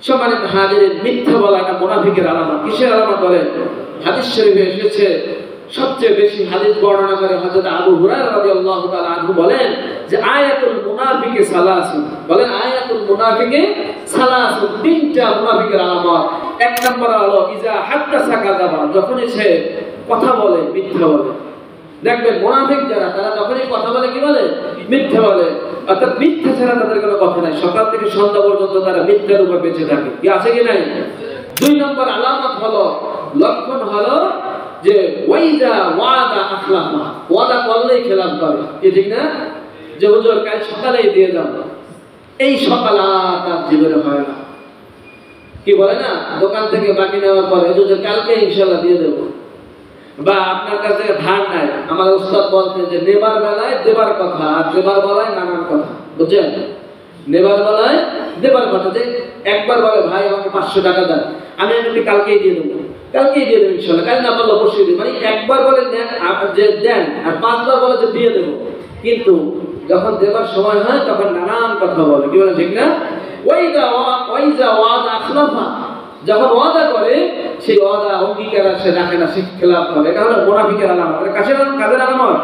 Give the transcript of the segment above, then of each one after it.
সম্মানিত হাজিরিন, মিথ্যা বলা এটা মুনাফিকের আলামত। কিসের আলামত বলেন? হাদিস শরীফে এসেছে, সবচেয়ে বেশি হাদিস বর্ণনা করে হযরত আবু হুরায়রা রাদিয়াল্লাহু তাআলা আনহু বলেন যে আয়াতুল মুনাফিকি সালাসুন, বলেন আয়াতুল মুনাফিকি সালাসুন, তিনটা মুনাফিকের আলামত। এক নম্বর হলো ইজা হাদাসা কাযাবা, যখনই সে কথা বলে মিথ্যা বলে। দেখবেন মুনাফিক যারা, তারা যখনই কথা বলে কি বলে? মিথ্যা বলে। অর্থাৎ মিথ্যা ছাড়া তাদের কোনো কথা নাই, সকাল থেকে সন্ধ্যা পর্যন্ত তারা মিথ্যার উপর বেঁচে থাকে। কি আছে কি নাই? দুই নম্বর আলামত হলো, লক্ষণ হলো যে ওয়াইজা ওয়াদা আখলাফা, ওয়াদা করলেই খেলাফ করে। কি ঠিক না? যে হুজুর কাল সকালেই দিয়ে যাব, এই সকাল আর তার জীবনে হয় না। কি বলে না, দোকান থেকে বাকি নেওয়ার পরে হুজুর কালকে ইনশাআল্লাহ দিয়ে দেব। বা আপনার কাছে ধার নাই, আমার উস্তাদ বলতেন যে নেবার বেলায় দেবার কথা, আর দেবার বেলায় নানান কথা। বুঝছেন? নেবার বেলায় দেবার কথা, যে একবার বলে ভাই আমাকে 500 টাকা দেন, আমি আপনাকে কালকেই দিয়ে দেবো, কালকেই দিয়ে দেবো ইনশাআল্লাহ, কাল না বললে অবশ্যই দিই। মানে একবার বলে যে দেন, আর 5বার বলে যে দিয়ে দেবো, কিন্তু যখন দেবার সময় হয় তখন নানান কথা বলে। কি বলে ঠিক না? ওয়াইজা ওয়াদা আখলাফা, যখন ওয়াদা করে সেই ওয়াদা অঙ্গীকার সে রাখে না, সে খেলাফ করে। এটা হলো মুনাফিকের আলামত। কাদের আলামত?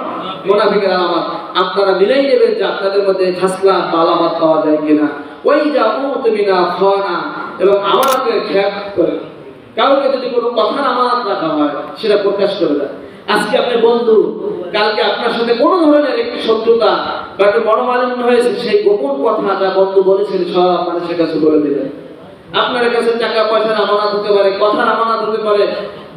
মুনাফিকের আলামত। আপনারা মিলাই নেবেন যে আপনাদের মধ্যে খাসলাত বা আলামত পাওয়া যায় কিনা। ওয়াইজা উতমিনা খানা, এবং আমানতের খেয়াল করে। কাউকে যদি কোনো কথার আমানত রাখা হয় সেটা প্রকাশ করে দেয়। আজকে আপনি বন্ধু, কালকে আপনার সাথে কোনো ধরনের একটি শত্রুতা বা একটা মনোমালিন্য হয়েছে, সেই গোপন কথা যা বন্ধু বলেছিল সব মানুষের কাছে বলে দিলেন। আপনার কাছে টাকা পয়সার আমানত হতে পারে, কথার আমানত হতে পারে,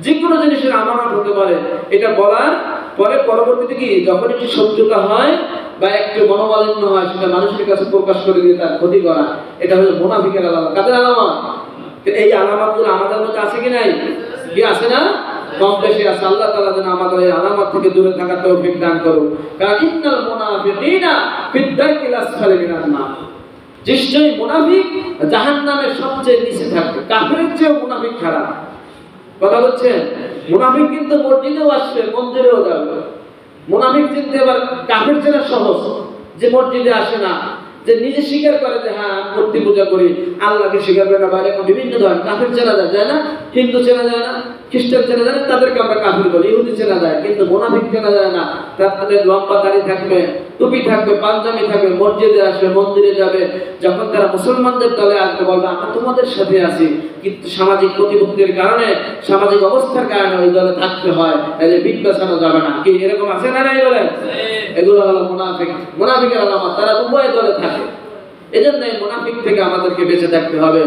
যে কোনো জিনিসের আমানত হতে পারে। এটা বলার পরে পরবর্তীতে কি, যখন একটি শত্রুতা হয় বা একটু মনোমালিন্য হয়, সেটা মানুষের কাছে প্রকাশ করে দিয়ে তার ক্ষতি করা, এটা হলো মুনাফিকের আলামত। কাদের আলামত? এই আলামতগুলো আমাদের মধ্যে আছে কি নাই? কি আছে না? কম বেশি আছে। আল্লাহ তাআলা যেন আমাদের এই আলামত থেকে দূরে থাকার তৌফিক দান করুন। কারণ ইন্নাল মুনাফিকিনা ফিদ-দারকিল আসফালি মিনান নার, নিশ্চয়ই মুনাফিক জাহান্নামের সবচেয়ে নিচে থাকবে। কাফেরের চেয়েও মুনাফিক খারাপ। কথা বলছেন? মুনাফিক কিন্তু মসজিদেও আসবে, মন্দিরেও যাবে। মুনাফিক চিনতে এবার কাফের চেনা সহজ, যে মসজিদে আসে না, যে নিজে স্বীকার করে যে হ্যাঁ মূর্তি পূজা করি, আল্লাহকে স্বীকার করে না, বাইরে বিভিন্ন ধরনের কাফের চেনা যায় না? হিন্দু চেনা যায় না, খ্রিস্টান চেনা যায় না, তাদেরকে আমরা কাফের বলি। ইহুদি চেনা যায়, কিন্তু মুনাফিক চেনা যায় না। তাদের লম্বা দাড়ি থাকবে, টুপি থাকবে, পাঞ্জাবি থাকবে, মসজিদে আসবে, মন্দিরে যাবে। যখন তারা মুসলমানদের দলে আসবে বলবে আমরা তোমাদের সাথে আছি, কিন্তু সামাজিক প্রতিপত্তির কারণে, সামাজিক অবস্থার কারণে ওই দলে থাকতে হয়, তাহলে বিট বাঁচানো যাবে না। কি এরকম আছে না? নাই বলেন? এগুলো হলো মুনাফিক, মুনাফিকের আলামত। তারা উভয় দলে থাকে। এজন্য এই মুনাফিক থেকে আমাদেরকে বেঁচে থাকতে হবে।